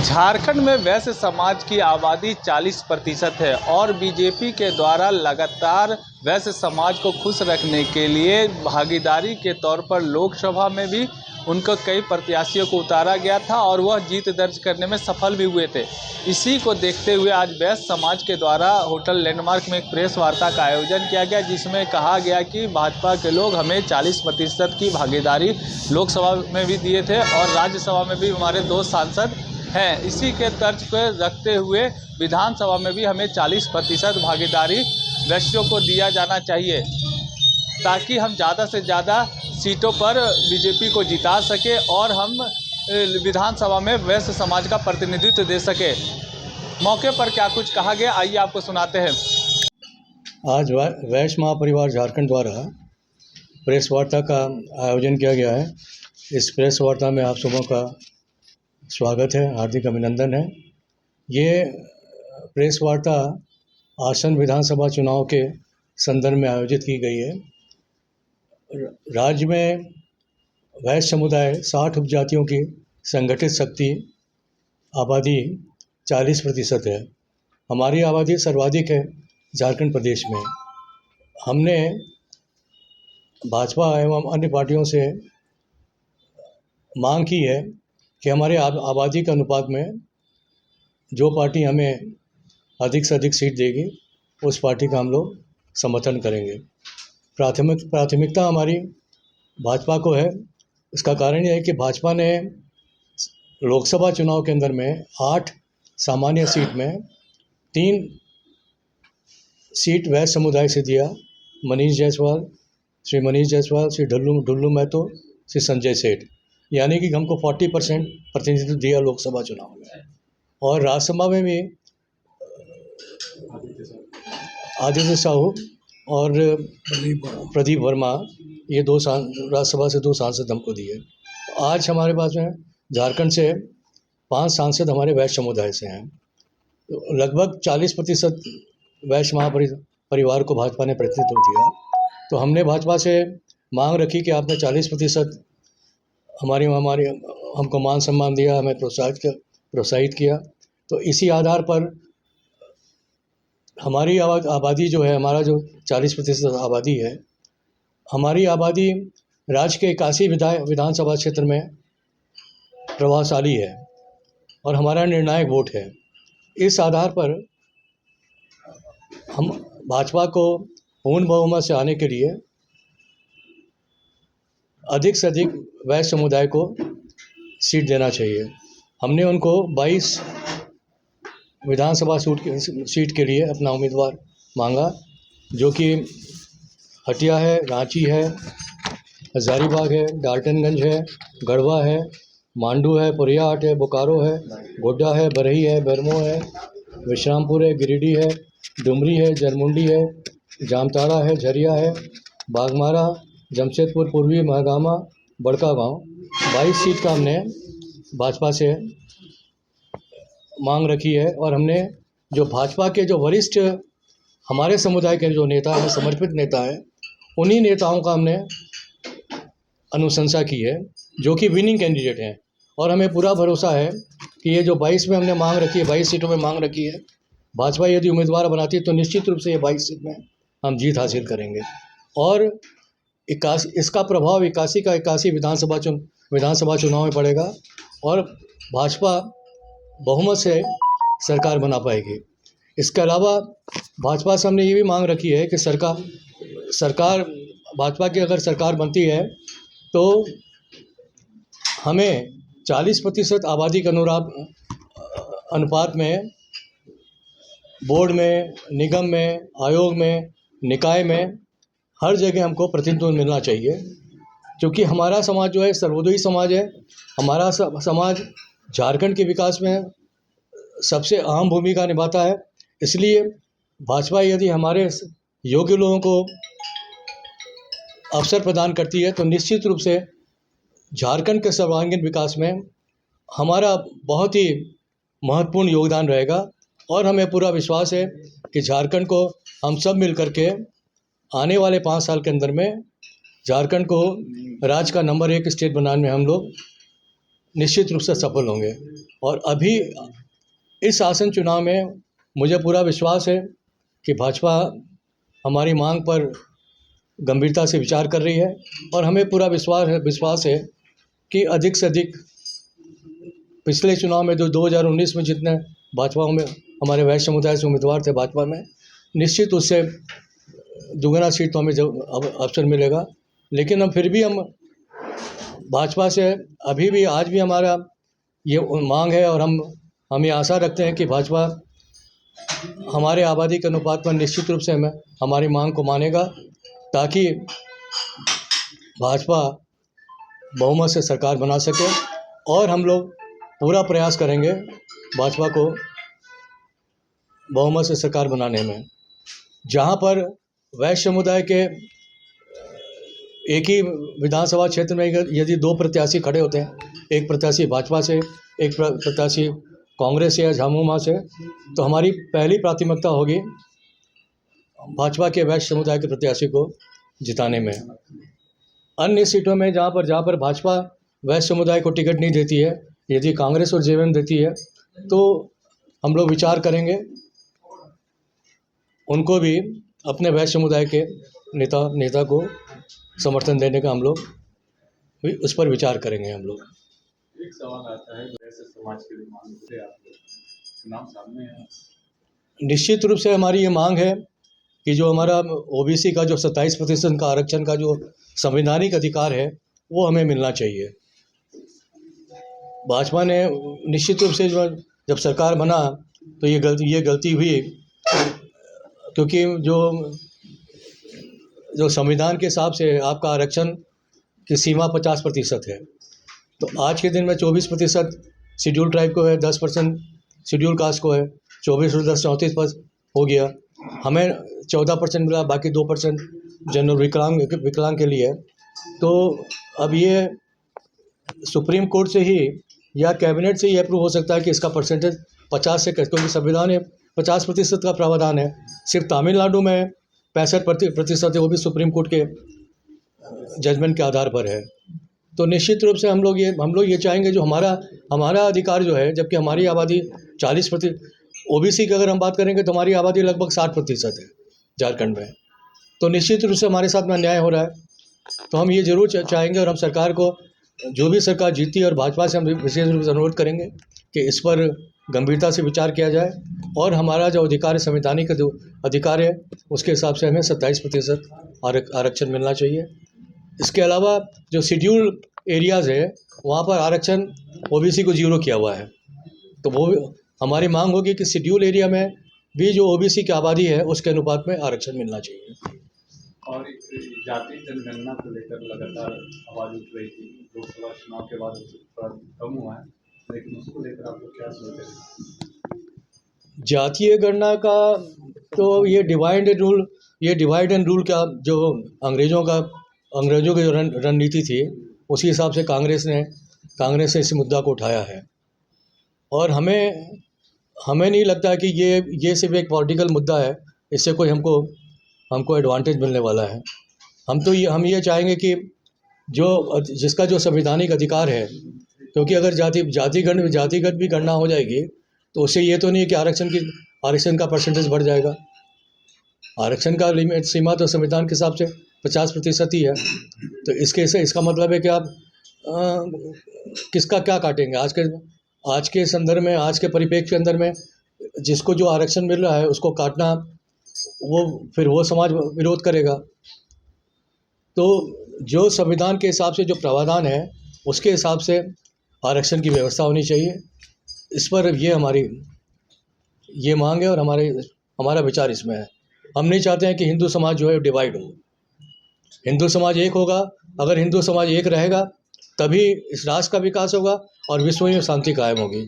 झारखंड में वैश्य समाज की आबादी 40% है और बीजेपी के द्वारा लगातार वैश्य समाज को खुश रखने के लिए भागीदारी के तौर पर लोकसभा में भी उनको कई प्रत्याशियों को उतारा गया था और वह जीत दर्ज करने में सफल भी हुए थे। इसी को देखते हुए आज वैश्य समाज के द्वारा होटल लैंडमार्क में एक प्रेस वार्ता का आयोजन किया गया, जिसमें कहा गया कि भाजपा के लोग हमें 40% की भागीदारी लोकसभा में भी दिए थे और राज्यसभा में भी हमारे 2 सांसद हैं। इसी के तर्ज पर रखते हुए विधानसभा में भी हमें 40% भागीदारी वैश्यों को दिया जाना चाहिए, ताकि हम ज़्यादा से ज़्यादा सीटों पर बीजेपी को जिता सके और हम विधानसभा में वैश्य समाज का प्रतिनिधित्व दे सके। मौके पर क्या कुछ कहा गया, आइए आपको सुनाते हैं। आज वैश्य महापरिवार झारखंड द्वारा प्रेस वार्ता का आयोजन किया गया है। इस प्रेस वार्ता में आप सबों का स्वागत है, हार्दिक अभिनंदन है। ये प्रेस वार्ता आसन विधानसभा चुनाव के संदर्भ में आयोजित की गई है। राज्य में वैश्य समुदाय 60 उपजातियों की संगठित शक्ति आबादी 40% है। हमारी आबादी सर्वाधिक है झारखंड प्रदेश में। हमने भाजपा एवं अन्य पार्टियों से मांग की है कि हमारे आबादी के अनुपात में जो पार्टी हमें अधिक से अधिक सीट देगी उस पार्टी का हम लोग समर्थन करेंगे। प्राथमिकता हमारी भाजपा को है। इसका कारण यह है कि भाजपा ने लोकसभा चुनाव के अंदर में 8 सामान्य सीट में 3 सीट वैश्य समुदाय से दिया। श्री मनीष जायसवाल, श्री ढुल्लू महतो, श्री संजय सेठ, यानी कि हमको 40% प्रतिनिधित्व दिया लोकसभा चुनाव में। और राज्यसभा में भी आदित्य साहू और प्रदीप वर्मा, ये 2 राज्यसभा से 2 सांसद हमको दिए। आज हमारे पास में झारखंड से 5 सांसद हमारे वैश्य समुदाय से हैं। तो लगभग 40% वैश्य महापरिवार को भाजपा ने प्रतिनिधित्व दिया। तो हमने भाजपा से मांग रखी कि आपने 40% हमको मान सम्मान दिया, हमें प्रोत्साहित किया। तो इसी आधार पर हमारी आबादी जो है, हमारा जो 40% आबादी है, हमारी आबादी राज्य के 81 विधानसभा क्षेत्र में प्रभावशाली है और हमारा निर्णायक वोट है। इस आधार पर हम भाजपा को पूर्ण बहुमत से आने के लिए अधिक से अधिक वैश्य समुदाय को सीट देना चाहिए। हमने उनको 22 विधानसभा सीट के लिए अपना उम्मीदवार मांगा, जो कि हटिया है, रांची है, हजारीबाग है, डाल्टनगंज है, गढ़वा है, मांडू है, पुरियाहाट है, बोकारो है, गोड्डा है, बरही है, बेरमो है, विश्रामपुर है, गिरिडीह है, डुमरी है, जरमुंडी है, जामताड़ा है, झरिया है, बागमारा, जमशेदपुर पूर्वी, महागामा, बड़कागांव। 22 सीट का हमने भाजपा से मांग रखी है। और हमने जो भाजपा के जो वरिष्ठ हमारे समुदाय के जो नेता हैं, समर्पित नेता हैं, उन्हीं नेताओं का हमने अनुशंसा की है, जो कि विनिंग कैंडिडेट हैं। और हमें पूरा भरोसा है कि ये जो 22 में हमने मांग रखी है, 22 सीटों में मांग रखी है, भाजपा यदि उम्मीदवार बनाती है तो निश्चित रूप से ये 22 सीट में हम जीत हासिल करेंगे। और इसका प्रभाव 81 का 81 विधानसभा चुनाव में पड़ेगा और भाजपा बहुमत से सरकार बना पाएगी। इसके अलावा भाजपा से हमने ये भी मांग रखी है कि सरकार भाजपा की अगर सरकार बनती है तो हमें 40% आबादी के अनुपात में बोर्ड में, निगम में, आयोग में, निकाय में हर जगह हमको प्रतिनिधित्व मिलना चाहिए, क्योंकि हमारा समाज जो है सर्वोदयी समाज है। हमारा समाज झारखंड के विकास में सबसे अहम भूमिका निभाता है। इसलिए भाजपा यदि हमारे योग्य लोगों को अवसर प्रदान करती है तो निश्चित रूप से झारखंड के सर्वांगीण विकास में हमारा बहुत ही महत्वपूर्ण योगदान रहेगा। और हमें पूरा विश्वास है कि झारखंड को हम सब मिल करके आने वाले 5 साल के अंदर में झारखंड को राज्य का नंबर 1 स्टेट बनाने में हम लोग निश्चित रूप से सफल होंगे। और अभी इस आसन चुनाव में मुझे पूरा विश्वास है कि भाजपा हमारी मांग पर गंभीरता से विचार कर रही है और हमें पूरा विश्वास है कि अधिक से अधिक पिछले चुनाव में जो 2019 में जितने भाजपा में हमारे वैश्य समुदाय से उम्मीदवार थे भाजपा में, निश्चित उससे दुगना सीट तो हमें अवसर मिलेगा। लेकिन हम फिर भी हम भाजपा से अभी भी आज भी हमारा ये मांग है और हम ये आशा रखते हैं कि भाजपा हमारे आबादी के अनुपात पर निश्चित रूप से हमें हमारी मांग को मानेगा, ताकि भाजपा बहुमत से सरकार बना सके। और हम लोग पूरा प्रयास करेंगे भाजपा को बहुमत से सरकार बनाने में। जहां पर वैश्य समुदाय के एक ही विधानसभा क्षेत्र में यदि 2 प्रत्याशी खड़े होते हैं, एक प्रत्याशी भाजपा से, एक प्रत्याशी कांग्रेस या झामुमो से, तो हमारी पहली प्राथमिकता होगी भाजपा के वैश्य समुदाय के प्रत्याशी को जिताने में। अन्य सीटों में जहाँ पर भाजपा वैश्य समुदाय को टिकट नहीं देती है, यदि कांग्रेस और जेवीएम देती है, तो हम लोग विचार करेंगे उनको भी अपने वैश्य समुदाय के नेता को समर्थन देने का हम लोग उस पर विचार करेंगे। हम लोग एक सवाल आता है, वैश्य समाज के लिए मांग से आप नाम सामने है। निश्चित रूप से हमारी ये मांग है कि जो हमारा ओबीसी का जो 27% का आरक्षण का जो संवैधानिक अधिकार है वो हमें मिलना चाहिए। भाजपा ने निश्चित रूप से जब सरकार बना तो ये गलती हुई, क्योंकि जो संविधान के हिसाब से आपका आरक्षण की सीमा 50% है, तो आज के दिन में 24% शेड्यूल ट्राइब को है, 10% शेड्यूल कास्ट को है, 24 और 10 34% हो गया। हमें 14% मिला, बाकी 2% जनरल विकलांग के लिए है। तो अब ये सुप्रीम कोर्ट से ही या कैबिनेट से ही अप्रूव हो सकता है कि इसका परसेंटेज 50 से, क्योंकि संविधान में 50% का प्रावधान है। सिर्फ तमिलनाडु में 65% है, वो भी सुप्रीम कोर्ट के जजमेंट के आधार पर है। तो निश्चित रूप से हम लोग ये चाहेंगे जो हमारा अधिकार जो है, जबकि हमारी आबादी 40%, ओबीसी की अगर हम बात करेंगे तो हमारी आबादी लगभग 60% है झारखंड में, तो निश्चित रूप से हमारे साथ में अन्याय हो रहा है। तो हम ये जरूर चाहेंगे और हम सरकार को, जो भी सरकार जीती और भाजपा से हम विशेष रूप से अनुरोध करेंगे कि इस पर गंभीरता से विचार किया जाए और हमारा जो अधिकार है, संवैधानिक जो अधिकार है, उसके हिसाब से हमें 27% आरक्षण मिलना चाहिए। इसके अलावा जो शेड्यूल एरियाज़ है वहाँ पर आरक्षण ओबीसी को 0 किया हुआ है, तो वो हमारी मांग होगी कि शेड्यूल एरिया में भी जो ओबीसी की आबादी है उसके अनुपात में आरक्षण मिलना चाहिए। और जाति जनगणना को लेकर लगातार आवाज उठ रही थी, लोकसभा चुनाव के बाद थोड़ा कम हुआ है, लेकिन उसको लेकर आप लोग क्या सोच रहे हैं? जातीय गणना का तो ये डिवाइड एंड रूल का जो अंग्रेज़ों की जो रणनीति थी, उसी हिसाब से कांग्रेस ने इस मुद्दा को उठाया है। और हमें नहीं लगता कि ये सिर्फ एक पॉलिटिकल मुद्दा है, इससे कोई हमको एडवांटेज मिलने वाला है। हम ये चाहेंगे कि जिसका जो संवैधानिक अधिकार है, क्योंकि अगर जातिगत भी गणना हो जाएगी तो उससे ये तो नहीं है कि आरक्षण का परसेंटेज बढ़ जाएगा। आरक्षण का लिमिट सीमा तो संविधान के हिसाब से 50% ही है, तो इसका मतलब है कि आप किसका क्या काटेंगे। आज के संदर्भ में, आज के परिप्रेक्ष्य के अंदर में जिसको जो आरक्षण मिल रहा है उसको काटना, फिर वो समाज विरोध करेगा। तो जो संविधान के हिसाब से जो प्रावधान है उसके हिसाब से आरक्षण की व्यवस्था होनी चाहिए। इस पर ये मांग है और हमारा विचार इसमें है। हम नहीं चाहते हैं कि हिंदू समाज जो है डिवाइड हो। हिंदू समाज एक होगा, अगर हिंदू समाज एक रहेगा तभी इस राष्ट्र का विकास होगा और विश्व में शांति कायम होगी।